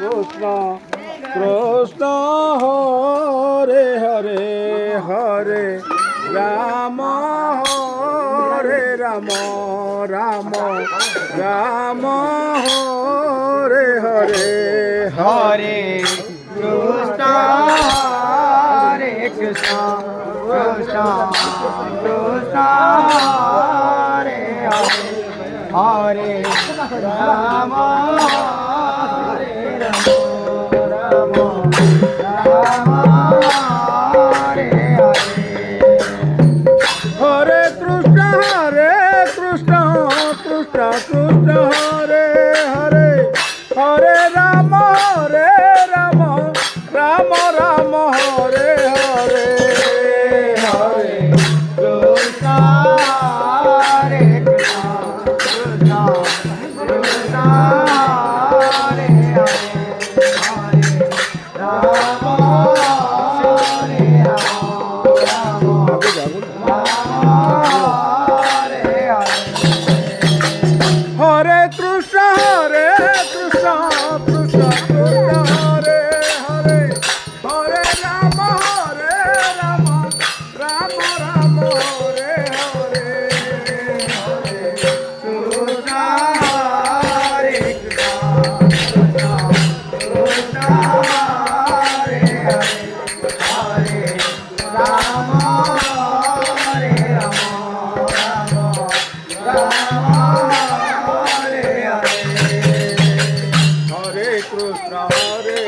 Krishna Krishna Hare Hare Hare Ram Hare Ram Ram Ram Hare Hare Hare Krishna Hare Krishna Krishna Krishna Hare Hare Hare Ram Hare Ram Ram Ram Hare Hare Hare Krishna Krishna Krishna Hare Hare Hare Ram Ram Ram Ram Hare Hare Hare Krishna Hare Krishna Krishna Krishna Hare Hare Hare Ram Hare Ram Ram Hare Hare Hare Krishna Krishna Krishna Hare Hare Hare Ram Ram Ram Ram Hare Hare Hare Krishna Hare Krishna Krishna Hare Hare Hare Ram Hare Ram Ram Ram Hare Hare Hare Krishna Hare